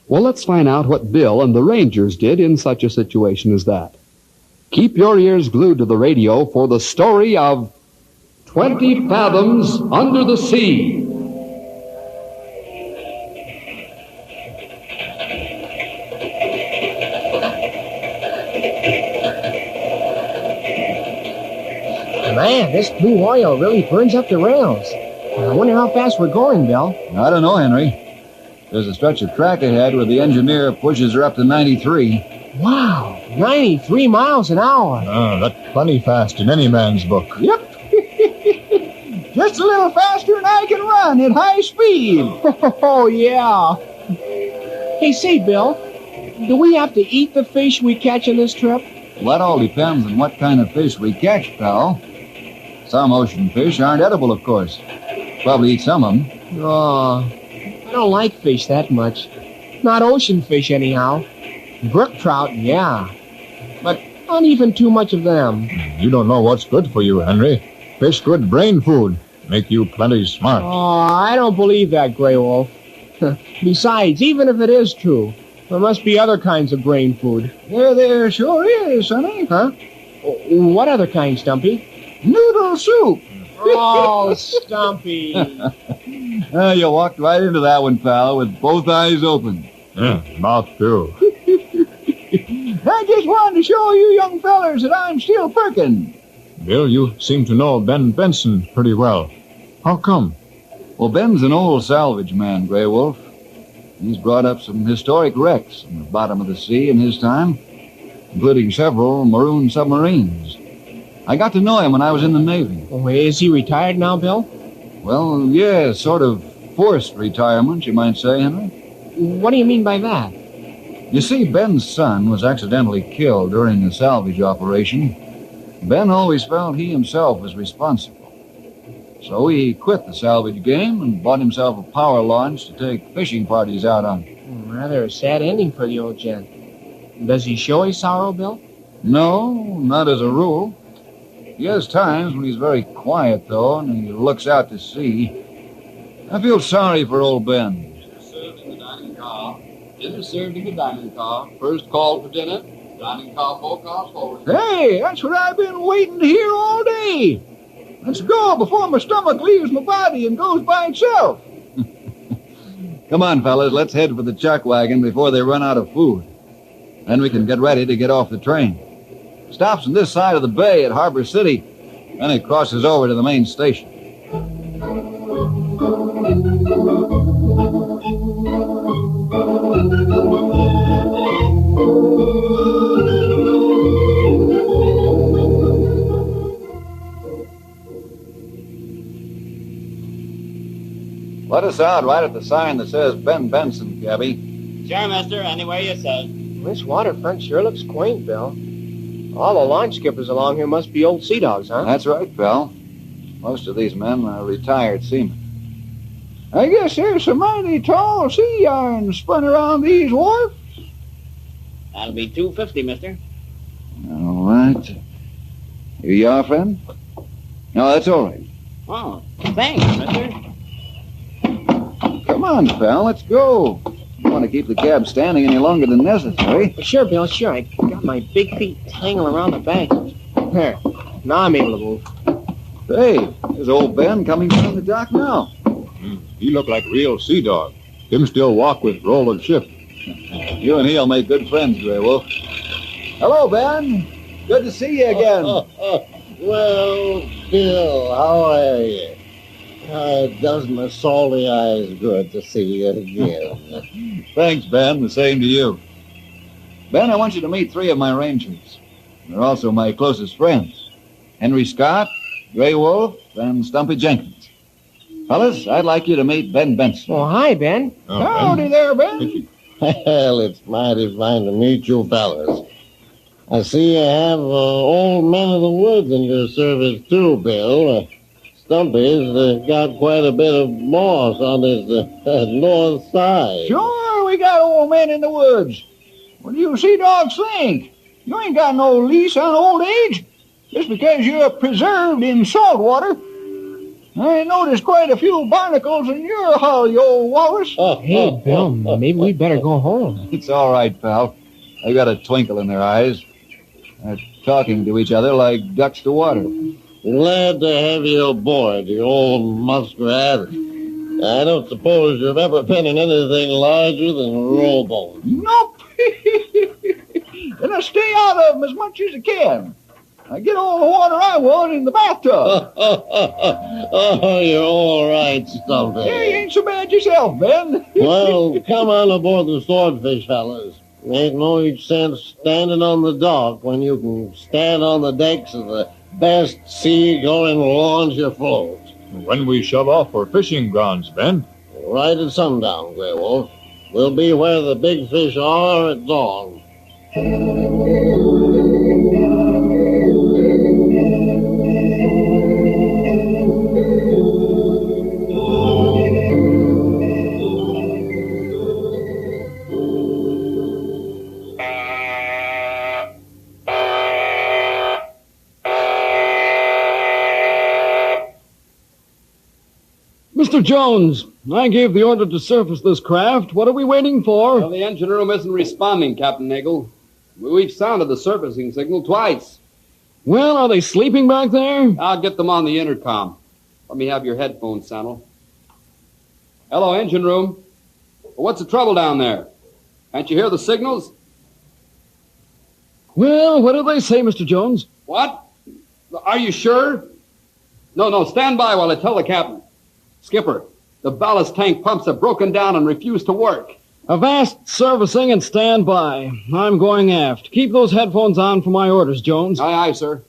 Well, let's find out what Bill and the Rangers did in such a situation as that. Keep your ears glued to the radio for the story of 20 Fathoms Under the Sea. Man, this blue oil really burns up the rails. I wonder how fast we're going, Bill. I don't know, Henry. There's a stretch of track ahead where the engineer pushes her up to 93. Wow, 93 miles an hour. That's plenty fast in any man's book. Yep. Just a little faster than I can run at high speed. Oh, yeah. Hey, say, Bill, do we have to eat the fish we catch on this trip? Well, that all depends on what kind of fish we catch, pal. Some ocean fish aren't edible, of course. Probably eat some of them. Oh, I don't like fish that much. Not ocean fish, anyhow. Brook trout, yeah. But not even too much of them. You don't know what's good for you, Henry. Fish good brain food. Make you plenty smart. Oh, I don't believe that, Grey Wolf. Besides, even if it is true, there must be other kinds of brain food. There sure is, Sonny. Huh? What other kind, Stumpy? Noodle soup. Oh, Stumpy. You walked right into that one, pal, with both eyes open. Mouth too. I just wanted to show you young fellers that I'm still perkin'. Bill, you seem to know Ben Benson pretty well. How come? Well, Ben's an old salvage man, Grey Wolf. He's brought up some historic wrecks in the bottom of the sea in his time, including several maroon submarines. I got to know him when I was in the Navy. Oh, is he retired now, Bill? Well, yeah, sort of forced retirement, you might say, Henry. What do you mean by that? You see, Ben's son was accidentally killed during a salvage operation. Ben always felt he himself was responsible. So he quit the salvage game and bought himself a power launch to take fishing parties out on. Rather a sad ending for the old gent. Does he show his sorrow, Bill? No, not as a rule. He has times when he's very quiet, though, and he looks out to sea. I feel sorry for old Ben. Dinner served in the dining car. Dinner served in the dining car. First call for dinner. Dining car, 4 cars forward. Hey, that's what I've been waiting to hear all day. Let's go before my stomach leaves my body and goes by itself. Come on, fellas, let's head for the chuck wagon before they run out of food. Then we can get ready to get off the train. Stops on this side of the bay at Harbor City, then it crosses over to the main station. Let us out right at the sign that says Ben Benson, cabby. Sure, mister. Anywhere you say. This waterfront sure looks quaint, Bill. All the launch skippers along here must be old sea dogs, huh? That's right, pal. Most of these men are retired seamen. I guess there's some mighty tall sea yarn spun around these wharfs. That'll be $2.50, mister. All right. Here you are, friend. No, that's all right. Oh, thanks, mister. Come on, pal, let's go. I don't want to keep the cab standing any longer than necessary. Sure, Bill, sure. I got my big feet tangling around the bank. There. Now I'm able to move. Hey, there's old Ben coming down the dock now. He look like real sea dog. Him still walk with roll and ship. You and he'll make good friends, Grey Wolf. Hello, Ben. Good to see you again. Well, Bill, how are you? It does my salty eyes good to see you again. Thanks, Ben. The same to you. Ben, I want you to meet 3 of my Rangers. They're also my closest friends. Henry Scott, Grey Wolf, and Stumpy Jenkins. Fellas, I'd like you to meet Ben Benson. Oh, hi, Ben. Howdy there, Ben. Well, it's mighty fine to meet you fellas. I see you have old men of the woods in your service, too, Bill. Stumpy's got quite a bit of moss on his north side. Sure, we got old men in the woods. What do you sea dogs think? You ain't got no lease on old age. Just because you're preserved in salt water. I noticed quite a few barnacles in your hull, you old walrus. Hey, Bill, maybe we better go home. It's all right, pal. They got a twinkle in their eyes. They're talking to each other like ducks to water. Glad to have you aboard, you old muskrat. I don't suppose you've ever been in anything larger than a rowboat. Nope. And I stay out of them as much as I can. I get all the water I want in the bathtub. Oh, you're all right, Stumpy. Hey, you ain't so bad yourself, Ben. Well, come on aboard the Swordfish, fellas. Ain't no sense standing on the dock when you can stand on the decks of the best sea-going launch afloat. When we shove off for fishing grounds, Ben. Right at sundown, Grey Wolf. We'll be where the big fish are at dawn. Mr. Jones, I gave the order to surface this craft. What are we waiting for? Well, the engine room isn't responding, Captain Nagel. We've sounded the surfacing signal twice. Well, are they sleeping back there? I'll get them on the intercom. Let me have your headphones, Sandal. Hello, engine room. What's the trouble down there? Can't you hear the signals? Well, what do they say, Mr. Jones? What? Are you sure? No, stand by while I tell the captain. Skipper, the ballast tank pumps have broken down and refused to work. Avast servicing and stand by. I'm going aft. Keep those headphones on for my orders, Jones. Aye, aye, sir.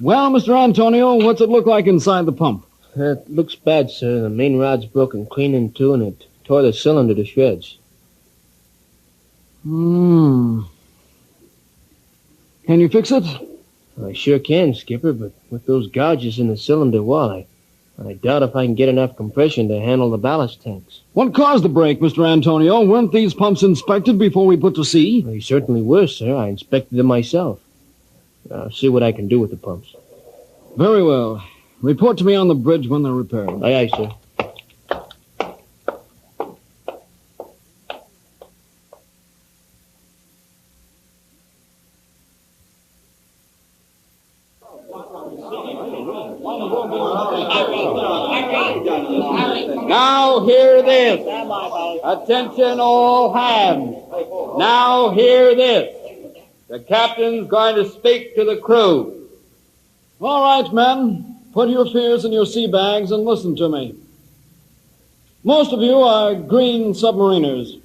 Well, Mr. Antonio, what's it look like inside the pump? It looks bad, sir. The main rod's broken clean in two, and it tore the cylinder to shreds. Can you fix it? I sure can, Skipper, but with those gouges in the cylinder wall, I doubt if I can get enough compression to handle the ballast tanks. What caused the break, Mr. Antonio? Weren't these pumps inspected before we put to sea? They certainly were, sir. I inspected them myself. I'll see what I can do with the pumps. Very well. Report to me on the bridge when they're repaired. Aye, aye, sir. Now hear this. Attention all hands. Now hear this. The captain's going to speak to the crew. All right, men. Put your fears in your sea bags and listen to me. Most of you are green submariners,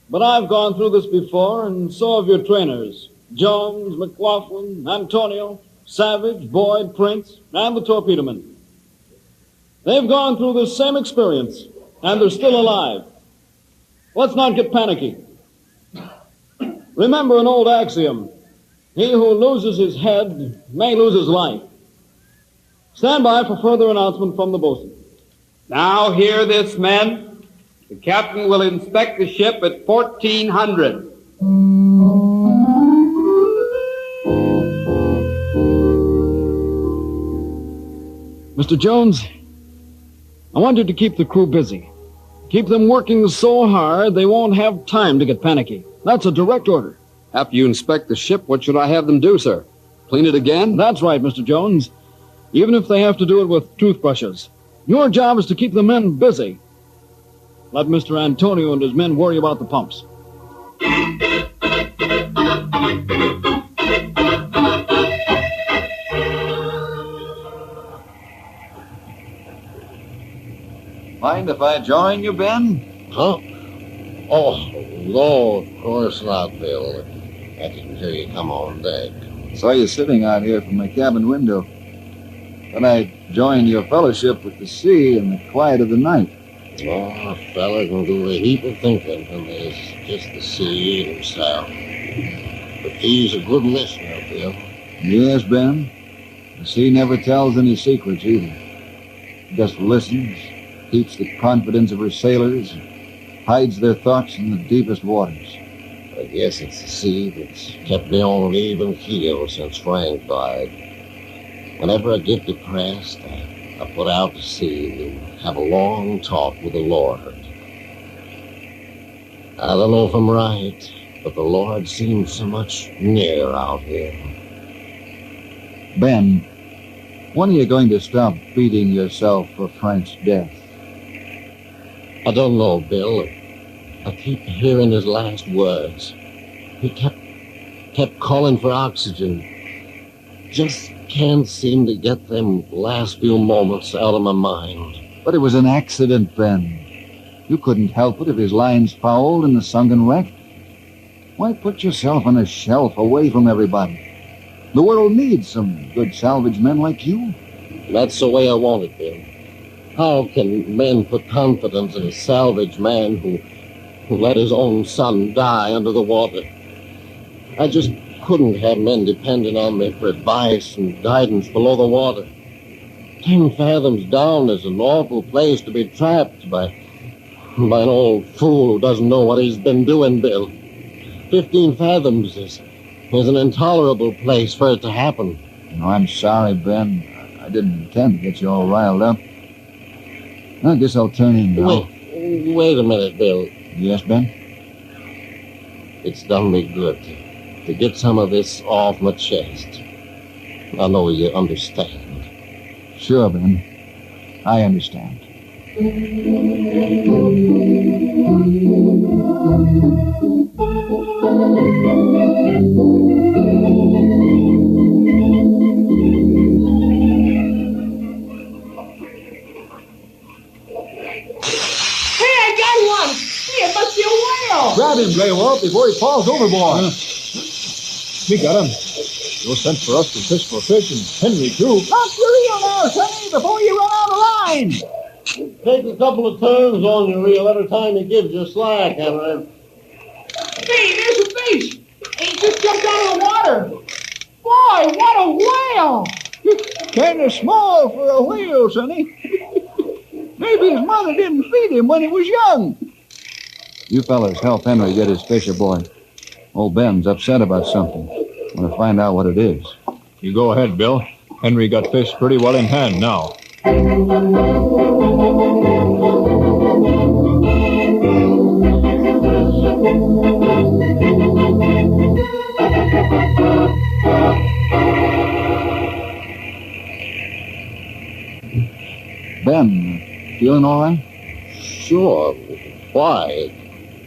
but I've gone through this before, and so have your trainers. Jones, McLaughlin, Antonio, Savage, Boyd, Prince, and the torpedomen. They've gone through this same experience, and they're still alive. Let's not get panicky. Remember an old axiom. He who loses his head may lose his life. Stand by for further announcement from the boatswain. Now hear this, men. The captain will inspect the ship at 1400. Mr. Jones, I want you to keep the crew busy. Keep them working so hard they won't have time to get panicky. That's a direct order. After you inspect the ship, what should I have them do, sir? Clean it again? That's right, Mr. Jones. Even if they have to do it with toothbrushes. Your job is to keep the men busy. Let Mr. Antonio and his men worry about the pumps. Mind if I join you, Ben? Huh? Oh, no, of course not, Bill. I didn't hear you come on deck. Saw you sitting out here from my cabin window. Then I joined your fellowship with the sea in the quiet of the night. Oh, a fella can do a heap of thinking when there's just the sea himself. But he's a good listener, Bill. Yes, Ben. The sea never tells any secrets either. just listens, keeps the confidence of her sailors, hides their thoughts in the deepest waters. I guess it's the sea that's kept me on an even keel since Frank died. Whenever I get depressed, I put out to sea and have a long talk with the Lord. I don't know if I'm right, but the Lord seems so much nearer out here. Ben, when are you going to stop beating yourself for Frank's death? I don't know, Bill. I keep hearing his last words. He kept calling for oxygen. Just can't seem to get them last few moments out of my mind. But it was an accident, Ben. You couldn't help it if his line's fouled and the sunken wrecked. Why put yourself on a shelf away from everybody? The world needs some good salvage men like you. That's the way I want it, Bill. How can men put confidence in a salvage man who let his own son die under the water? I just couldn't have men depending on me for advice and guidance below the water. 10 fathoms down is an awful place to be trapped by an old fool who doesn't know what he's been doing, Bill. 15 fathoms is an intolerable place for it to happen. I'm sorry, Ben. I didn't intend to get you all riled up. I guess I'll turn in now. Wait a minute, Bill. Yes, Ben? It's done me good to get some of this off my chest. I know you understand. Sure, Ben. I understand. Grab him, Blaywolf, before he falls overboard. We got him. No sense for us to fish for fish, and Henry, too. Drop your reel now, Sonny, before you run out of line. Take a couple of turns on your reel every time he gives you slack, Henry. Hey, there's a fish. He just jumped out of the water. Boy, what a whale. Kind of small for a whale, Sonny. Maybe his mother didn't feed him when he was young. You fellas help Henry get his fish aboard. Old Ben's upset about something. I'm going to find out what it is. You go ahead, Bill. Henry got fish pretty well in hand now. Ben, feeling all right? Sure. Why?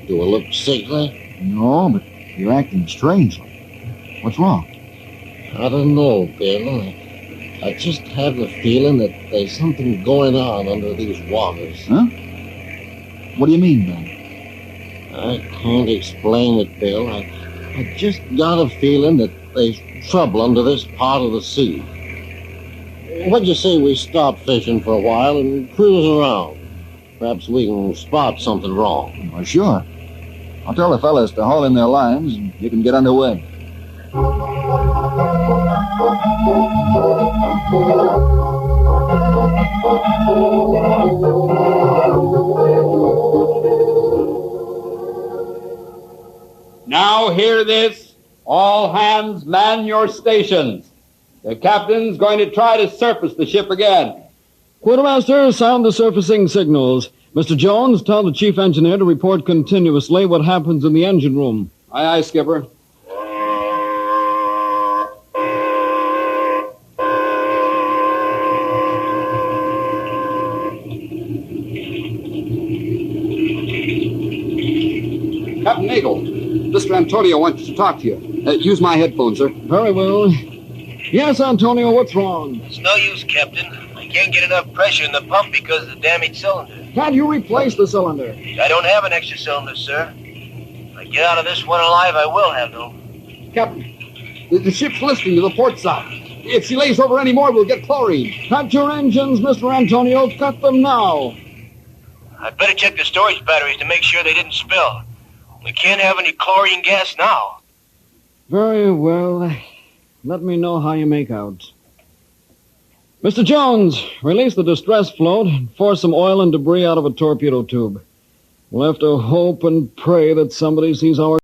Do I look sickly? No, but you're acting strangely. What's wrong? I don't know, Bill. I just have the feeling that there's something going on under these waters. Huh? What do you mean, Ben? I can't explain it, Bill. I just got a feeling that there's trouble under this part of the sea. What'd you say we stop fishing for a while and cruise around? Perhaps we can spot something wrong. Well, sure. I'll tell the fellas to haul in their lines and you can get underway. Now hear this. All hands man your stations. The captain's going to try to surface the ship again. Quartermaster, sound the surfacing signals. Mr. Jones, tell the chief engineer to report continuously what happens in the engine room. Aye, aye, Skipper. Captain Nagel, Mr. Antonio wants to talk to you. Use my headphones, sir. Very well. Yes, Antonio, what's wrong? It's no use, Captain. I can't get enough pressure in the pump because of the damaged cylinder. Can't you replace the cylinder? I don't have an extra cylinder, sir. If I get out of this one alive, I will have, though. Captain, the ship's listing to the port side. If she lays over any more, we'll get chlorine. Cut your engines, Mr. Antonio. Cut them now. I'd better check the storage batteries to make sure they didn't spill. We can't have any chlorine gas now. Very well. Let me know how you make out. Mr. Jones, release the distress float and force some oil and debris out of a torpedo tube. We'll have to hope and pray that somebody sees our